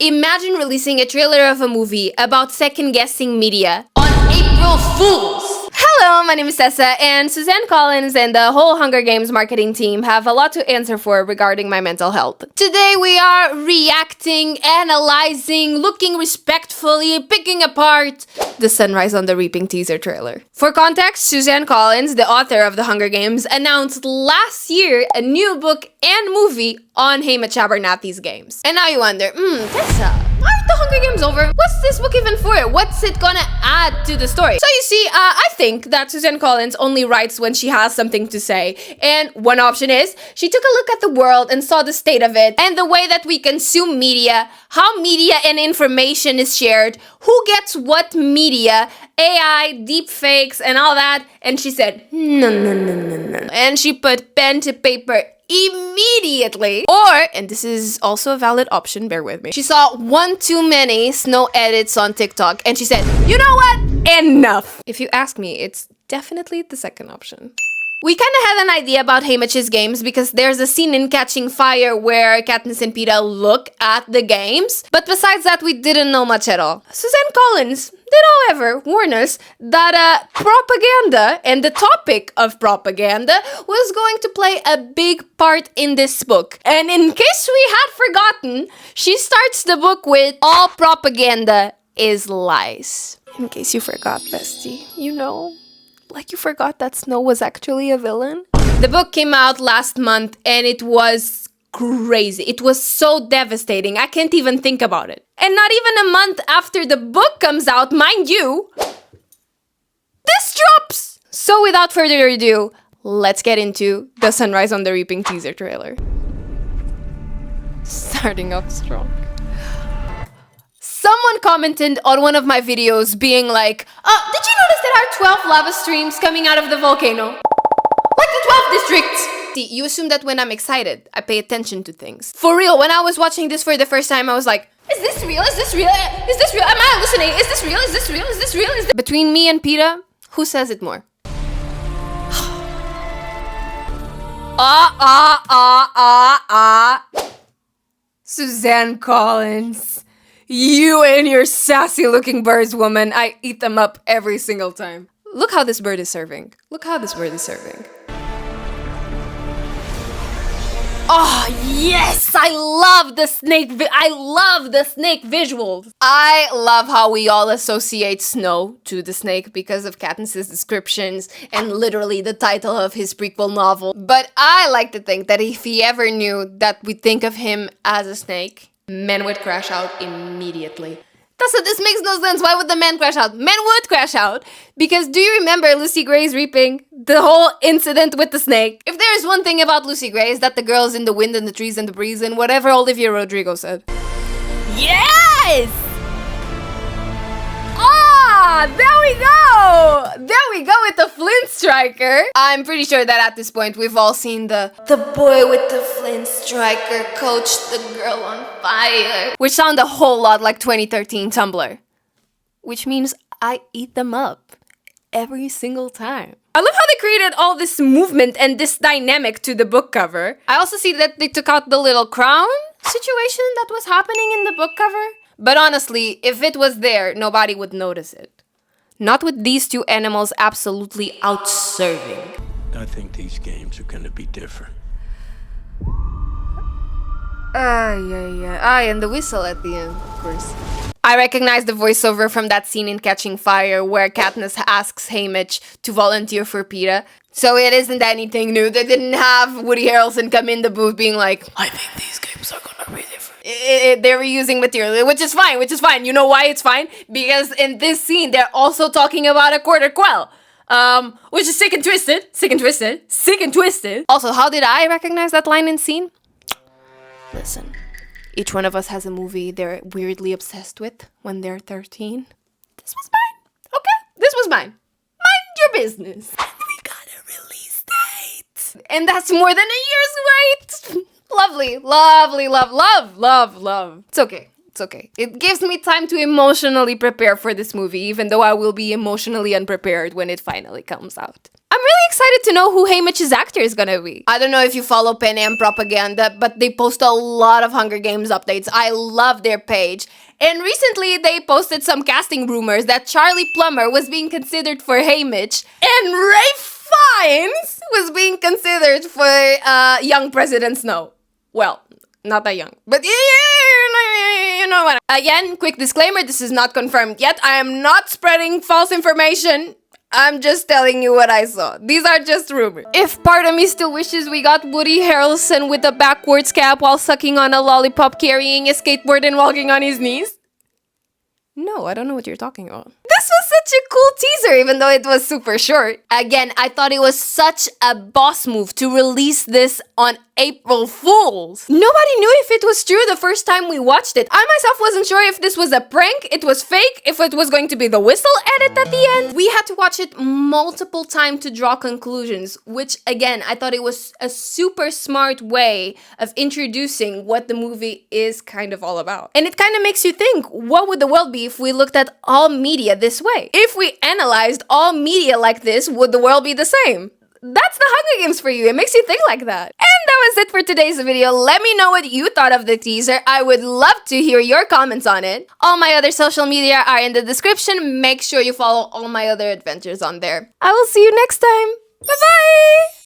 Imagine releasing a trailer of a movie about second-guessing media on April Fools! Hello, my name is Tessa, and Suzanne Collins and the whole Hunger Games marketing team have a lot to answer for regarding my mental health. Today we are reacting, analyzing, looking respectfully, picking apart the Sunrise on the Reaping teaser trailer. For context, Suzanne Collins, the author of the Hunger Games, announced last year a new book and movie on Hamish Abernathy's games. And now you wonder, Tessa, aren't the Hunger Games over? What's this book even for? What's it gonna add to the story? So you see, I think that Suzanne Collins only writes when she has something to say. And one option is, she took a look at the world and saw the state of it, and the way that we consume media, how media and information is shared, who gets what media, AI, deepfakes, and all that. And she said, no. And she put pen to paper immediately. Or, and this is also a valid option, bear with me, she saw one too many snow edits on TikTok and she said, you know what? Enough. If you ask me, it's definitely the second option. We kind of had an idea about Hamish's games because there's a scene in Catching Fire where Katniss and Peeta look at the games, but besides that, we didn't know much at all. Suzanne Collins did, however, warn us that propaganda and the topic of propaganda was going to play a big part in this book. And in case we had forgotten, she starts the book with, all propaganda is lies. In case you forgot, bestie, you know. Like you forgot that Snow was actually a villain? The book came out last month and it was crazy. It was so devastating. I can't even think about it. And not even a month after the book comes out, mind you, this drops! So without further ado, let's get into the Sunrise on the Reaping teaser trailer. Starting off strong. Someone commented on one of my videos being like, did you notice there are 12 lava streams coming out of the volcano? Like the 12 districts! See, you assume that when I'm excited, I pay attention to things. For real, when I was watching this for the first time, I was like, is this real? Is this real? Is this real? Am I hallucinating? Is this real? Is this real? Is this real? Between me and Peeta, who says it more? Suzanne Collins. You and your sassy looking birds, woman. I eat them up every single time. Look how this bird is serving. Look how this bird is serving. Oh, yes! I love the snake visuals. I love how we all associate Snow to the snake because of Katniss's descriptions and literally the title of his prequel novel. But I like to think that if he ever knew that we think of him as a snake, men would crash out immediately. Tessa, this makes no sense. Why would the men crash out? Men would crash out. Because do you remember Lucy Gray's Reaping? The whole incident with the snake. If there is one thing about Lucy Gray, is that the girl's in the wind and the trees and the breeze and whatever Olivia Rodrigo said. Yes! There we go! There we go with the Flint Striker. I'm pretty sure that at this point we've all seen the boy with the Flint Striker coached the girl on fire. Which sound a whole lot like 2013 Tumblr. Which means I eat them up every single time. I love how they created all this movement and this dynamic to the book cover. I also see that they took out the little crown situation that was happening in the book cover. But honestly, if it was there, nobody would notice it. Not with these two animals absolutely out-serving. I think these games are gonna be different. And the whistle at the end, of course. I recognize the voiceover from that scene in Catching Fire where Katniss asks Hamish to volunteer for Peeta. So it isn't anything new. They didn't have Woody Harrelson come in the booth being like, I think these games are gonna be different. They're reusing material, which is fine. You know why it's fine? Because in this scene, they're also talking about a quarter quell. Which is sick and twisted. Also, how did I recognize that line in scene? Listen, each one of us has a movie they're weirdly obsessed with when they're 13. This was mine, okay? This was mine. Mind your business. And we got a release date. And that's more than a year's wait. Lovely, love. It's okay. It's okay. It gives me time to emotionally prepare for this movie, even though I will be emotionally unprepared when it finally comes out. I'm really excited to know who Haymitch's actor is gonna be. I don't know if you follow Pen Am Propaganda, but they post a lot of Hunger Games updates. I love their page. And recently, they posted some casting rumors that Charlie Plummer was being considered for Haymitch, and Ralph Fiennes was being considered for young President Snow. Well, not that young, but you know what. Again, quick disclaimer, this is not confirmed yet. I am not spreading false information. I'm just telling you what I saw. These are just rumors. If part of me still wishes we got Woody Harrelson with a backwards cap while sucking on a lollipop, carrying a skateboard and walking on his knees? No, I don't know what you're talking about. This was such a cool teaser, even though it was super short. Again, I thought it was such a boss move to release this on April Fools. Nobody knew if it was true the first time we watched it. I myself wasn't sure if this was a prank, it was fake, if it was going to be the whistle edit at the end. We had to watch it multiple times to draw conclusions, which again, I thought it was a super smart way of introducing what the movie is kind of all about. And it kind of makes you think, what would the world be if we looked at all media this way? If we analyzed all media like this, would the world be the same? That's the Hunger Games for you. It makes you think like that. And that was it for today's video. Let me know what you thought of the teaser. I would love to hear your comments on it. All my other social media are in the description. Make sure you follow all my other adventures on there. I will see you next time. Bye-bye!